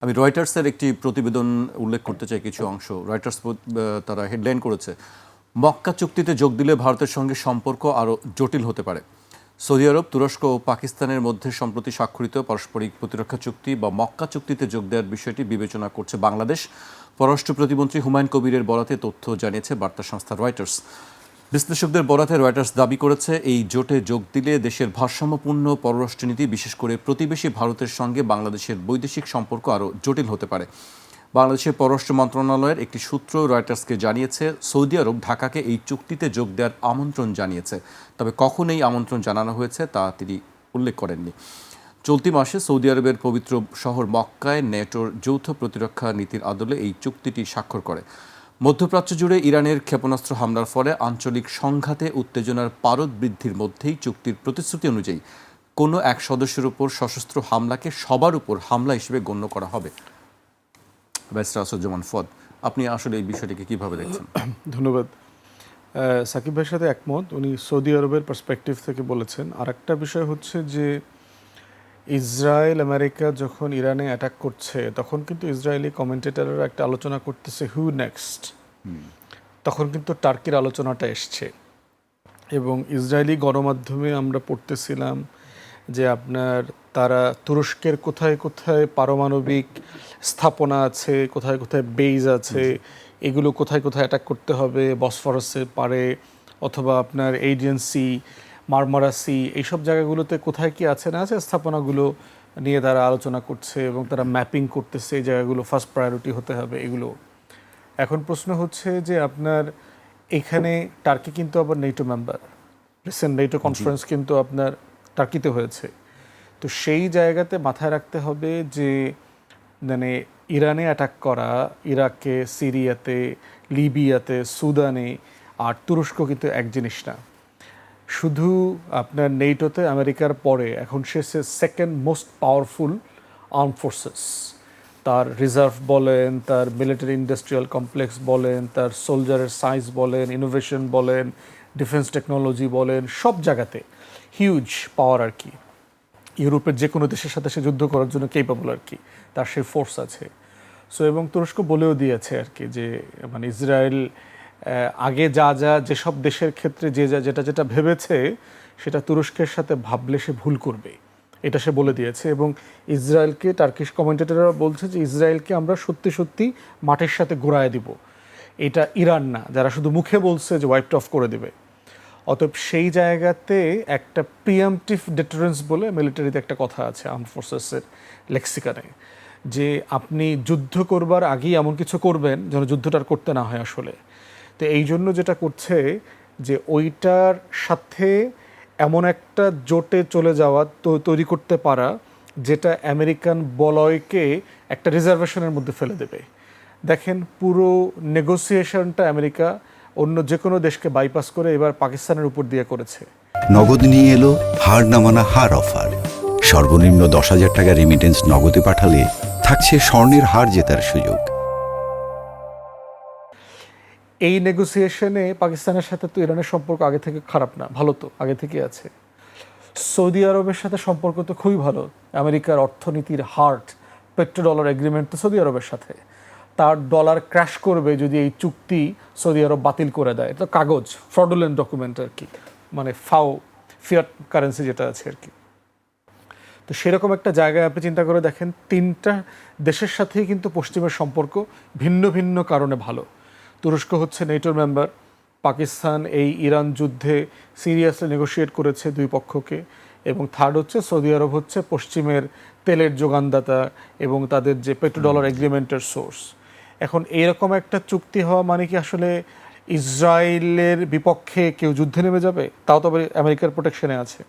আমি রয়টার্সের একটি প্রতিবেদন উল্লেখ করতে চাই কিছু অংশ। রয়টার্স তারা হেডলাইন করেছে, মক্কা চুক্তিতে যোগ দিলে ভারতের সঙ্গে সম্পর্ক আরও জটিল হতে পারে। সৌদি আরব, তুরস্ক ও পাকিস্তানের মধ্যে সম্প্রতি স্বাক্ষরিত পারস্পরিক প্রতিরক্ষা চুক্তি বা মক্কা চুক্তিতে যোগ দেওয়ার বিষয়টি বিবেচনা করছে বাংলাদেশ। পররাষ্ট্র প্রতিমন্ত্রী হুমায়ুন কবিরের বরাতে তথ্য জানিয়েছে বার্তা সংস্থা রয়টার্স। বিশ্লেষকদের বরাতে রয়টার্স দাবি করেছে, এই জোটে যোগ দিলে দেশের ভারসাম্যপূর্ণ পররাষ্ট্রনীতি, বিশেষ করে প্রতিবেশী ভারতের সঙ্গে বাংলাদেশের বৈদেশিক সম্পর্ক আরও জটিল হতে পারে। বাংলাদেশের পররাষ্ট্র মন্ত্রণালয়ের একটি সূত্র রয়টার্সকে জানিয়েছে, সৌদি আরব ঢাকাকে এই চুক্তিতে যোগ দেওয়ার আমন্ত্রণ জানিয়েছে, তবে কখন এই আমন্ত্রণ জানানো হয়েছে তা তিনি উল্লেখ করেননি। চলতি মাসে সৌদি আরবের পবিত্র শহর মক্কায় ন্যাটোর যৌথ প্রতিরক্ষা নীতির আদলে এই চুক্তিটি স্বাক্ষর করে। মধ্যপ্রাচ্য জুড়ে ইরানের ক্ষেপণাস্ত্র হামলার ফলে আঞ্চলিক সংঘাতে উত্তেজনার পারদ বৃদ্ধির মধ্যেই চুক্তির প্রতিশ্রুতি অনুযায়ী কোনো এক সদস্যের উপর সশস্ত্র হামলাকে সবার উপর হামলা হিসেবে গণ্য করা হবে। ব্যারিস্টার আসাদুজ্জামান ফদ, আপনি আসলে এই বিষয়টিকে কীভাবে দেখছেন? ধন্যবাদ। সাকিব ভাইয়ের সাথে একমত। উনি সৌদি আরবের পার্সপেক্টিভ থেকে বলেছেন। আর একটা বিষয় হচ্ছে যে ইসরায়েল আমেরিকা যখন ইরানে অ্যাটাক করছে, তখন কিন্তু ইসরায়েলি কমেন্টেটররা একটা আলোচনা করতেছে হু নেক্সট। তখন কিন্তু টার্কির আলোচনাটা এসছে এবং ইসরায়েলি গণমাধ্যমে আমরা পড়তেছিলাম যে আপনার তারা তুরস্কের কোথায় কোথায় পারমাণবিক স্থাপনা আছে, কোথায় কোথায় বেজ আছে, এগুলো কোথায় কোথায় অ্যাটাক করতে হবে, বসফরাসের পারে অথবা আপনার এজেন্সি মারমারা সি, এইসব জায়গাগুলোতে কোথায় কি আছে না আছে স্থাপনাগুলো নিয়ে তারা আলোচনা করছে এবং তারা ম্যাপিং করতেছে এই জায়গাগুলো ফার্স্ট প্রায়োরিটি হতে হবে এগুলো। এখন প্রশ্ন হচ্ছে যে আপনার এখানে টার্কি কিন্তু আবার NATO member, recent NATO conference কিন্তু আপনার টার্কিতে হয়েছে। তো সেই জায়গাতে মাথায় রাখতে হবে যে মানে ইরানে অ্যাটাক করা, ইরাকে, সিরিয়াতে, লিবিয়াতে, সুদানে আর তুরস্ক কিন্তু এক জিনিস না। শুধু আপনার নেটোতে আমেরিকার পরে এখন সে second most powerful arm forces. তার রিজার্ভ বলেন, তার মিলিটারি ইন্ডাস্ট্রিয়াল কমপ্লেক্স বলেন, তার সোলজারের সাইজ বলেন, ইনোভেশন বলেন, ডিফেন্স টেকনোলজি বলেন, সব জায়গাতে হিউজ পাওয়ার আর কি। ইউরোপের যে কোনো দেশের সাথে সে যুদ্ধ করার জন্য কেপাবল আর কি, তার সেই ফোর্স আছে। সো এবং তুরস্ক বলেও দিয়েছে আর কি যে মানে ইসরায়েল আগে যেসব দেশের ক্ষেত্রে যেটা যেটা ভেবেছে সেটা তুরস্কের সাথে ভাবলে সে ভুল করবে, এটা সে বলে দিয়েছে। এবং ইসরায়েলকে, টার্কিশ কমেন্টেটররা বলছে যে ইসরায়েলকে আমরা সত্যি সত্যি মাঠের সাথে গোড়ায় দিব, এটা ইরান না যারা শুধু মুখে বলছে যে ওয়াইপড অফ করে দেবে। অতএব সেই জায়গাতে একটা প্রিএমপ্টিভ ডিটারেন্স বলে মিলিটারিতে একটা কথা আছে আর্ম ফোর্সেসের লেক্সিকানে, যে আপনি যুদ্ধ করবার আগেই এমন কিছু করবেন যেন যুদ্ধটার করতে না হয় আসলে। তো এই জন্য যেটা করছে যে ওইটার সাথে এমন একটা জোটে চলে যাওয়া, তৈরি করতে পারা যেটা আমেরিকান বলয়কে একটা রিজার্ভেশনের মধ্যে ফেলে দেবে। দেখেন পুরো নেগোসিয়েশনটা আমেরিকা অন্য যে কোনো দেশকে বাইপাস করে এবার পাকিস্তানের উপর দিয়ে করেছে। নগদ নিয়ে এলো হার নামানা হার অফার। সর্বনিম্ন 10,000 টাকা রেমিটেন্স নগদে পাঠালে থাকছে স্বর্ণের হার জেতার সুযোগ। এই নেগোসিয়েশনে পাকিস্তানের সাথে তো ইরানের সম্পর্ক আগে থেকে খারাপ না, ভালো তো আগে থেকে আছে। সৌদি আরবের সাথে সম্পর্ক তো খুবই ভালো। আমেরিকার অর্থনীতির হার্ট, পেট্রো ডলার এগ্রিমেন্ট তো সৌদি আরবের সাথে। তার ডলার ক্র্যাশ করবে যদি এই চুক্তি সৌদি আরব বাতিল করে দেয়। এটা কাগজ, ফ্রডুলেন্ট ডকুমেন্ট আর কি, মানে ফিয়াট কারেন্সি যেটা আছে আর কি। তো সেরকম একটা জায়গায় আপনি চিন্তা করে দেখেন, তিনটা দেশের সাথেই কিন্তু পশ্চিমের সম্পর্ক ভিন্ন ভিন্ন কারণে ভালো। তুরস্ক হচ্ছে নেটোর মেম্বার, পাকিস্তান এই ইরান যুদ্ধে সিরিয়াসলি নেগোশিয়েট করেছে দুই পক্ষকে, এবং থার্ড হচ্ছে সৌদি আরব হচ্ছে পশ্চিমের তেলের যোগানদাতা এবং তাদের যে পেট্রো ডলার এগ্রিমেন্টের সোর্স। এখন এইরকম একটা চুক্তি হওয়া মানে কি আসলে ইসরায়েলের বিপক্ষে কেউ যুদ্ধে নেমে যাবে? তাও তো আমেরিকার প্রোটেকশনে আছে।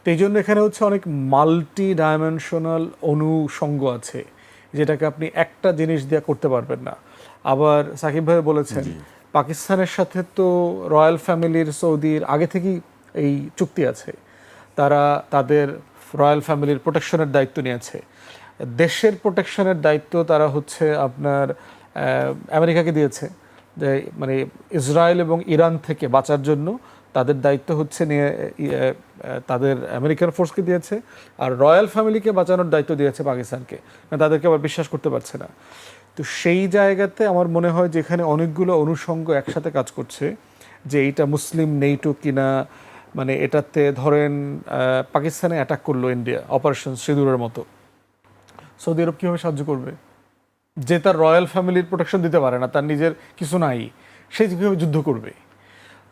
তো এই জন্য এখানে হচ্ছে অনেক মাল্টি ডাইমেনশনাল অনুষঙ্গ আছে, যেটাকে আপনি একটা জিনিস দিয়ে করতে পারবেন না। আবার সাকিব ভাই বলেছেন পাকিস্তানের সাথে তো রয়্যাল ফ্যামিলির, সৌদির আগে থেকেই এই চুক্তি আছে, তারা তাদের রয়্যাল ফ্যামিলির প্রোটেকশনের দায়িত্ব নিয়েছে। দেশের প্রোটেকশনের দায়িত্ব তারা হচ্ছে আপনার আমেরিকাকে দিয়েছে, যে মানে ইসরায়েল এবং ইরান থেকে বাঁচার জন্য তাদের দায়িত্ব হচ্ছে নিয়ে তাদের আমেরিকান ফোর্সকে দিয়েছে, আর রয়্যাল ফ্যামিলিকে বাঁচানোর দায়িত্ব দিয়েছে পাকিস্তানকে, কারণ তাদেরকে আবার বিশ্বাস করতে পারছে না। তো সেই জায়গাতে আমার মনে হয় যে এখানে অনেকগুলো অনুষঙ্গ একসাথে কাজ করছে, যে এইটা মুসলিম নেটো কিনা, মানে এটাতে ধরেন পাকিস্তানে অ্যাটাক করলো ইন্ডিয়া অপারেশন সিঁদুরের মতো, সৌদি আরব কীভাবে সাহায্য করবে? যে তার রয়্যাল ফ্যামিলির প্রোটেকশন দিতে পারে না, তার নিজের কিছু নাই, সে কীভাবে যুদ্ধ করবে?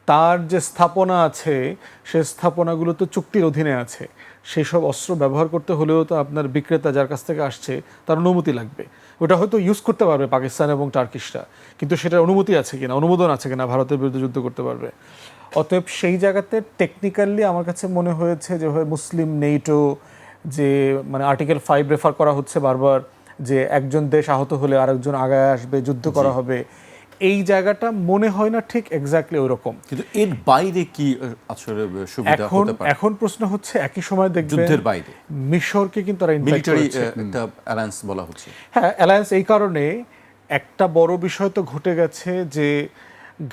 তার যে স্থাপনা আছে সে স্থাপনাগুলো তো চুক্তির অধীনে আছে, সেই সব অস্ত্র ব্যবহার করতে হলেও তো আপনার বিক্রেতা যার কাছ থেকে আসছে তার অনুমতি লাগবে। ওটা হয়তো ইউজ করতে পারবে পাকিস্তান এবং টার্কিশরা, কিন্তু সেটার অনুমতি আছে কিনা, অনুমোদন আছে কিনা ভারতের বিরুদ্ধে যুদ্ধ করতে পারবে? অতএব সেই জায়গাতে টেকনিক্যালি আমার কাছে মনে হয়েছে যে মুসলিম নেটো, যে মানে আর্টিকেল 5 রেফার করা হচ্ছে বারবার, যে একজন দেশ আহত হলে আরেকজন আগায় আসবে, যুদ্ধ করা হবে, এই জায়গাটা মনে হয় না ঠিক এক্স্যাক্টলি ওইরকম। কিন্তু এর বাইরে কি আসলে সুবিধা হতে পারে? এখন প্রশ্ন হচ্ছে একই সময় দেখবেন যুদ্ধের বাইরে মিশরকে কিন্তু তারা ইনভাইট মিলিটারি করেছে। একটা অ্যালায়েন্স বলা হচ্ছে। হ্যাঁ, অ্যালায়েন্স এই কারণে একটা বড় বিষয় তো ঘটে গেছে যে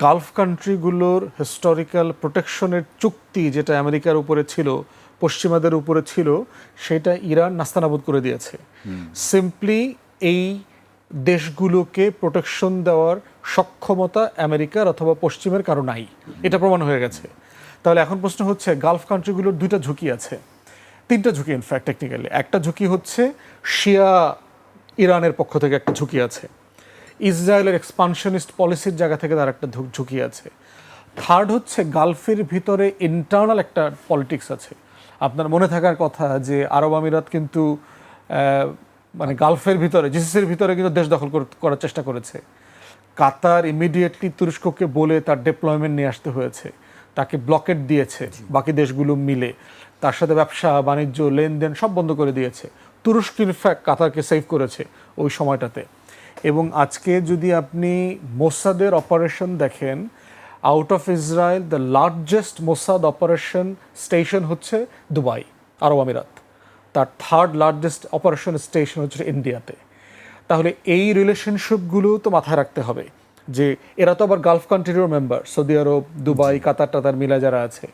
গালফ কান্ট্রিগুলোর হিস্টোরিক্যাল প্রোটেকশনের চুক্তি যেটা আমেরিকার উপরে ছিল, পশ্চিমাদের উপরে ছিল, সেটা ইরান নাস্তানাবুদ করে দিয়েছে। সিম্পলি এই দেশগুলোকে প্রোটেকশন দেওয়ার সক্ষমতা আমেরিকার অথবা পশ্চিমের কারো নাই, এটা প্রমাণ হয়ে গেছে। তাহলে এখন প্রশ্ন হচ্ছে গালফ কান্ট্রিগুলোর দুইটা ঝুঁকি আছে, তিনটা ঝুঁকি ইনফ্যাক্ট টেকনিক্যালি। একটা ঝুঁকি হচ্ছে শিয়া ইরানের পক্ষ থেকে একটা ঝুঁকি আছে, ইসরায়েলের এক্সপানশনিস্ট পলিসির জায়গা থেকে তার একটা ঝুঁকি আছে। থার্ড হচ্ছে গালফের ভিতরে ইন্টারনাল একটা পলিটিক্স আছে। আপনার মনে থাকার কথা যে আরব আমিরাত কিন্তু মানে গালফের ভিতরে, জিসিসির ভিতরে কিন্তু দেশ দখল করার চেষ্টা করেছে। কাতার ইমিডিয়েটলি তুরস্ককে বলে তার ডিপ্লয়মেন্ট নিয়ে আসতে হয়েছে, তাকে ব্লকেট দিয়েছে, বাকি দেশগুলো মিলে তার সাথে ব্যবসা বাণিজ্য লেনদেন সব বন্ধ করে দিয়েছে। তুরস্ক ইনফ্যাক্ট কাতারকে সেভ করেছে ওই সময়টাতে। এবং আজকে যদি আপনি মোসাদের অপারেশন দেখেন, out of Israel the largest Mossad operation station হচ্ছে দুবাই, আরব আমিরাত। তার থার্ড লার্জেস্ট অপারেশন স্টেশন হচ্ছে ইন্ডিয়াতে। তাহলে এই রিলেশনশিপগুলো তো মাথায় রাখতে হবে, যে এরা তো আবার গালফ কান্ট্রিরও মেম্বার, সৌদি আরব, দুবাই, কাতার টাতার মিলা যারা আছে।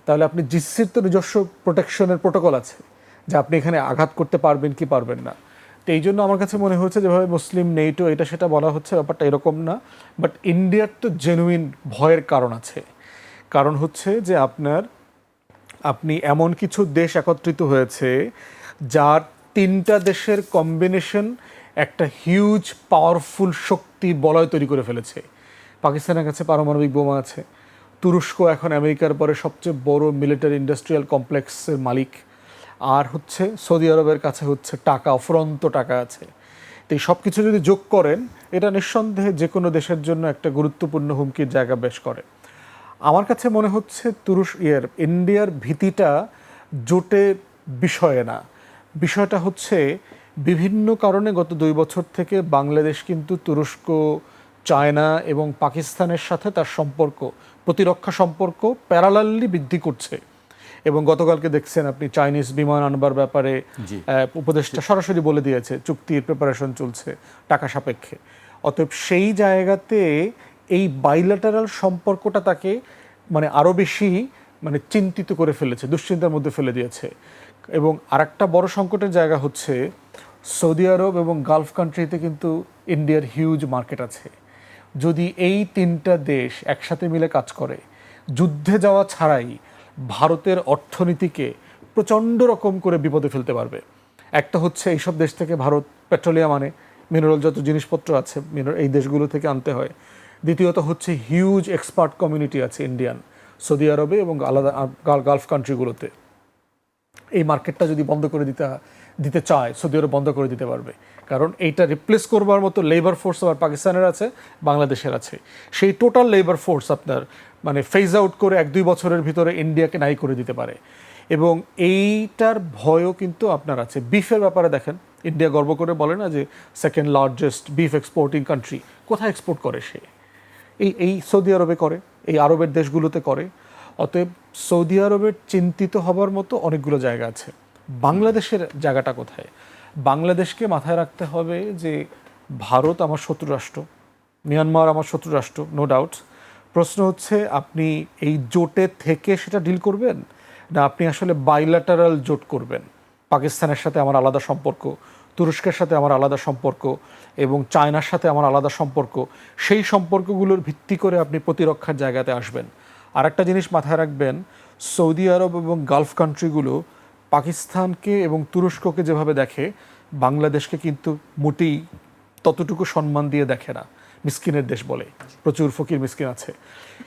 তাহলে আপনি জিসির তো নিজস্ব প্রোটেকশনের প্রোটোকল আছে, যে আপনি এখানে আঘাত করতে পারবেন কি পারবেন না। তো এই জন্য আমার কাছে মনে হচ্ছে যেভাবে মুসলিম নেটো এটা সেটা বলা হচ্ছে, ব্যাপারটা এরকম না। বাট ইন্ডিয়ার তো জেনুইন ভয়ের কারণ আছে। কারণ হচ্ছে যে আপনি এমন কিছু দেশ একত্রিত হয়েছে যার তিনটা দেশের কম্বিনেশন একটা হিউজ পাওয়ারফুল শক্তি বলয় তৈরি করে ফেলেছে। পাকিস্তানের কাছে পারমাণবিক বোমা আছে, তুরস্ক এখন আমেরিকার পরে সবচেয়ে বড় মিলিটারি ইন্ডাস্ট্রিয়াল কমপ্লেক্সের মালিক, আর হচ্ছে সৌদি আরবের কাছে হচ্ছে টাকা, অফুরন্ত টাকা আছে। তো এই সব কিছু যদি যোগ করেন, এটা নিঃসন্দেহে যে কোনো দেশের জন্য একটা গুরুত্বপূর্ণ হুমকির জায়গা বেশ করে। আমার কাছে মনে হচ্ছে ইন্ডিয়ার ভীতিটা জোটে বিষয়ে না, বিষয়টা হচ্ছে বিভিন্ন কারণে গত 2 বছর থেকে বাংলাদেশ কিন্তু তুরস্ক, চায়না এবং পাকিস্তানের সাথে তার সম্পর্ক, প্রতিরক্ষা সম্পর্ক প্যারালালি বৃদ্ধি করছে। এবং গতকালকে দেখছেন আপনি চাইনিজ বিমান আনবার ব্যাপারে উপদেষ্টা সরাসরি বলে দিয়েছে চুক্তির প্রিপারেশন চলছে টাকা সাপেক্ষে। অতএব সেই জায়গাতে এই বাইল্যাটারাল সম্পর্কটা তাকে মানে আরও বেশি মানে চিন্তিত করে ফেলেছে, দুশ্চিন্তার মধ্যে ফেলে দিয়েছে। এবং আরেকটা বড় সংকটের জায়গা হচ্ছে সৌদি আরব এবং গালফ কান্ট্রিতে কিন্তু ইন্ডিয়ার হিউজ মার্কেট আছে। যদি এই তিনটা দেশ একসাথে মিলে কাজ করে, যুদ্ধে যাওয়া ছাড়াই ভারতের অর্থনীতিকে প্রচণ্ড রকম করে বিপদে ফেলতে পারবে। একটা হচ্ছে এইসব দেশ থেকে ভারত পেট্রোলিয়াম আনে, মিনারেল যত জিনিসপত্র আছে এই দেশগুলো থেকে আনতে হয়। দ্বিতীয়ত হচ্ছে হিউজ এক্সপার্ট কমিউনিটি আছে ইন্ডিয়ান সৌদি আরবে এবং আলাদা গালফ কান্ট্রিগুলোতে। এই মার্কেটটা যদি বন্ধ করে দিতে চায়, সৌদি আরব বন্ধ করে দিতে পারবে, কারণ এইটা রিপ্লেস করবার মতো লেবার ফোর্স আবার পাকিস্তানের আছে, বাংলাদেশের আছে। সেই টোটাল লেবার ফোর্স আপনার মানে ফেজ আউট করে 1-2 বছরের ভিতরে ইন্ডিয়াকে নাই করে দিতে পারে। এবং এইটার ভয়ও কিন্তু আপনার আছে। বিফের ব্যাপারে দেখেন, ইন্ডিয়া গর্ব করে বলে না যে second largest beef exporting country. কোথায় এক্সপোর্ট করে সে? এই সৌদি আরবে করে, এই আরবের দেশগুলোতে করে। অতএব সৌদি আরবের চিন্তিত হবার মতো অনেকগুলো জায়গা আছে। বাংলাদেশের জায়গাটা কোথায়? বাংলাদেশকে মাথায় রাখতে হবে যে ভারত আমার শত্রু রাষ্ট্র, মিয়ানমার আমার শত্রু রাষ্ট্র, নো ডাউট। প্রশ্ন হচ্ছে আপনি এই জোটে থেকে সেটা ডিল করবেন, না আপনি আসলে বাইল্যাটারাল জোট করবেন। পাকিস্তানের সাথে আমার আলাদা সম্পর্ক, তুরস্কের সাথে আমার আলাদা সম্পর্ক এবং চায়নার সাথে আমার আলাদা সম্পর্ক, সেই সম্পর্কগুলোর ভিত্তি করে আপনি প্রতিরক্ষার জায়গাতে আসবেন। আর একটা জিনিস মাথায় রাখবেন, সৌদি আরব এবং গালফ কান্ট্রিগুলো পাকিস্তানকে এবং তুরস্ককে যেভাবে দেখে, বাংলাদেশকে কিন্তু মোটেই ততটুকু সম্মান দিয়ে দেখে না। মিসকিনের দেশ বলে, প্রচুর ফকির মিসকিন আছে,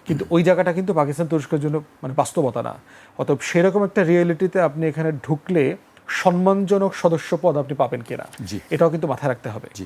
কিন্তু ওই জায়গাটা কিন্তু পাকিস্তান তুরস্কের জন্য মানে বাস্তবতা না। অতএব সেরকম একটা রিয়েলিটিতে আপনি এখানে ঢুকলে সম্মানজনক সদস্যপদ আপনি পাবেন কিনা, জি। এটাও কিন্তু মাথায় রাখতে হবে। জি।